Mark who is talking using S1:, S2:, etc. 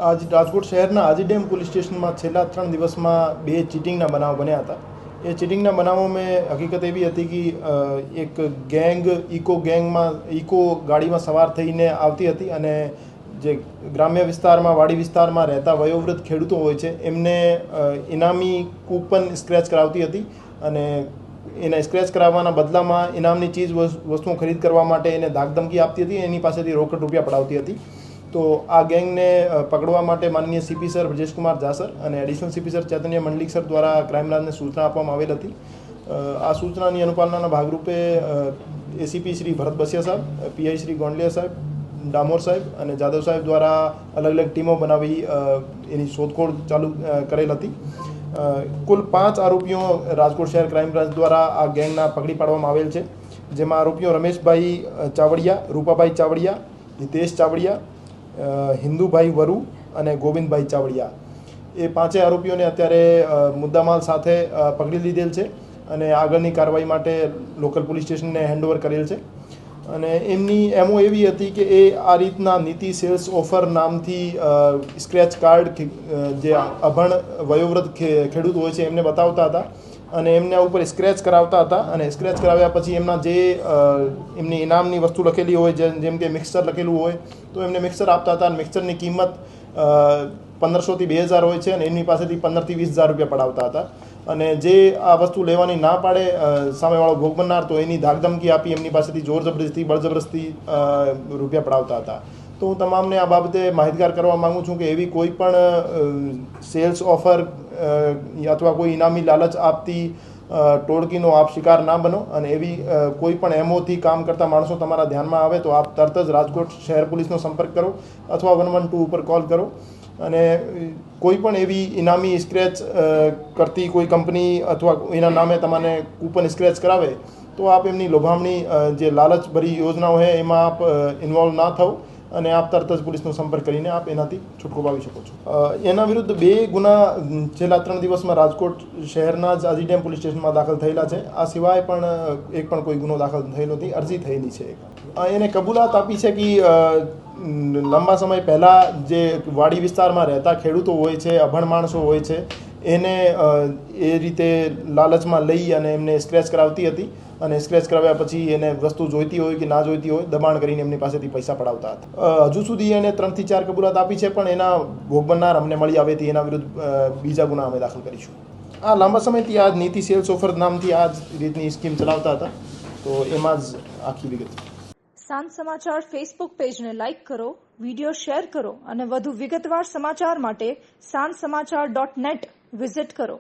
S1: આજ રાજકોટ શહેરના Aji dam police સ્ટેશનમાં છેલ્લા 3 દિવસમાં 2 ચીટિંગના બનાવ બન્યા હતા. એ ચીટિંગના બનાવોમાં હકીકત એવી હતી કે એક ગેંગ ઇકો ગાડીમાં સવાર થઈને આવતી હતી અને જે ગ્રામ્ય વિસ્તારમાં વાડી વિસ્તારમાં રહેતા વયોવૃદ્ધ ખેડૂતો હોય છે એમને ઇનામી કૂપન સ્ક્રેચ કરાવતી હતી અને એને સ્ક્રેચ કરાવવાના બદલામાં ઇનામની ચીજ વસ્તુઓ ખરીદ કરવા માટે એને ધાકધમકી આપતી હતી, એની પાસેથી રોકડ રૂપિયા પડાવતી હતી. તો આ ગેંગને પકડવા માટે માનનીય સીપી સર બ્રજેશકુમાર જાસર અને એડિશનલ સીપી સર ચૈતન્ય મંડલિક સર દ્વારા ક્રાઇમ બ્રાન્ચને સૂચના આપવામાં આવેલ હતી. આ સૂચનાની અનુપાલનાના ભાગરૂપે એસીપી શ્રી ભરત બસિયા સાહેબ, પીઆઈ શ્રી ગોંડલિયા સાહેબ, ડામોર સાહેબ અને જાદવ સાહેબ દ્વારા અલગ અલગ ટીમો બનાવી એની શોધખોળ ચાલુ કરેલ હતી. કુલ 5 આરોપીઓ રાજકોટ શહેર ક્રાઇમ બ્રાન્ચ દ્વારા આ ગેંગના પકડી પાડવામાં આવેલ છે, જેમાં આરોપીઓ રમેશભાઈ ચાવડિયા, રૂપાભાઈ ચાવડિયા, હિતેશ ચાવડિયા, હિન્દુભાઈ વરુ અને ગોવિંદભાઈ ચાવડિયા. એ 5 આરોપીઓને અત્યારે મુદ્દામાલ સાથે પકડી લીધેલ છે અને આગળની કાર્યવાહી માટે લોકલ પોલીસ સ્ટેશનને હેન્ડઓવર કરેલ છે. અને એમની એમઓ એવી હતી કે એ આ રીતના નીતિ સેલ્સ ઓફર નામથી સ્ક્રેચ કાર્ડ જે અભણ વયોવૃદ્ધ ખેડૂત હોય છે એમને બતાવતા હતા અને એમના ઉપર સ્ક્રેચ કરાવતા હતા અને સ્ક્રેચ કરાવ્યા પછી એમના જે એમની ઇનામની વસ્તુ લખેલી હોય, જેમ કે મિક્સર લખેલું હોય તો એમને મિક્સર આપતા હતા અને મિક્સરની કિંમત 1500 થી 2000 હોય છે અને એમની પાસેથી 15 થી 20,000 રૂપિયા પડાવતા હતા. અને જે આ વસ્તુ લેવાની ના પાડે સામેવાળો ભોગ બનનાર તો એની ધાકધમકી આપી એમની પાસેથી જોર જબરદસ્તી બળજબરસ્તી રૂપિયા પડાવતા હતા. તો હું તમામને આ બાબતે માહિતગાર કરવા માગું છું કે એવી કોઈ પણ સેલ્સ ઓફર અથવા કોઈ ઇનામી લાલચ આપતી ટોળકીનો આપ શિકાર ના બનો અને એવી કોઈ પણ એમઓથી કામ કરતા માણસો તમારા ધ્યાનમાં આવે તો આપ તરત જ રાજકોટ શહેર પોલીસનો સંપર્ક કરો અથવા 112 ઉપર કોલ કરો. અને કોઈ પણ એવી ઇનામી સ્ક્રેચ કરતી કોઈ કંપની અથવા એના નામે તમને કૂપન સ્ક્રેચ કરાવે તો આપ એમની લોભામણી જે લાલચભરી યોજનાઓ છે એમાં આપ ઇન્વોલ્વ ના થાવ અને આપ તરત જ પોલીસનો સંપર્ક કરીને આપ એનાથી છૂટકો પામી શકો છો. એના વિરુદ્ધ 2 ગુના છેલ્લા 3 દિવસમાં રાજકોટ શહેરના જ આજી ડેમ પોલીસ સ્ટેશનમાં દાખલ થયેલા છે. આ સિવાય પણ એક પણ કોઈ ગુનો દાખલ થયેલો નથી, અરજી થયેલી છે. એને કબૂલાત આપી છે કે લાંબા સમય પહેલાં જે વાડી વિસ્તારમાં રહેતા ખેડૂતો હોય છે, અભણ માણસો હોય છે, એને એ રીતે લાલચમાં લઈ અને એમને સ્ક્રેચ કરાવતી હતી અને સ્ક્રેચ કરાવ્યા પછી એને વસ્તુ જોઈતી હોય કે ના જોઈતી હોય દબાણ કરીને એમની પાસેથી પૈસા પડાવતા હતા. હજુ સુધી એને 3 થી 4 કબૂલાત આપી છે, પણ એના ભોગ બનનાર અમને મળી આવેથી એના વિરુદ્ધ બીજા ગુના અમે દાખલ કરીશું. આ લાંબા સમયથી આ નીતિ સેલ્સ ઓફર નામથી આ જ રીતની સ્કીમ ચલાવતા હતા, તો એમાં જ આખી વિગત.
S2: સાંજ સમાચાર ફેસબુક પેજને લાઇક કરો, વિડીયો શેર કરો અને વધુ વિગતવાર સમાચાર માટે sanssamachar.net વિઝિટ કરો.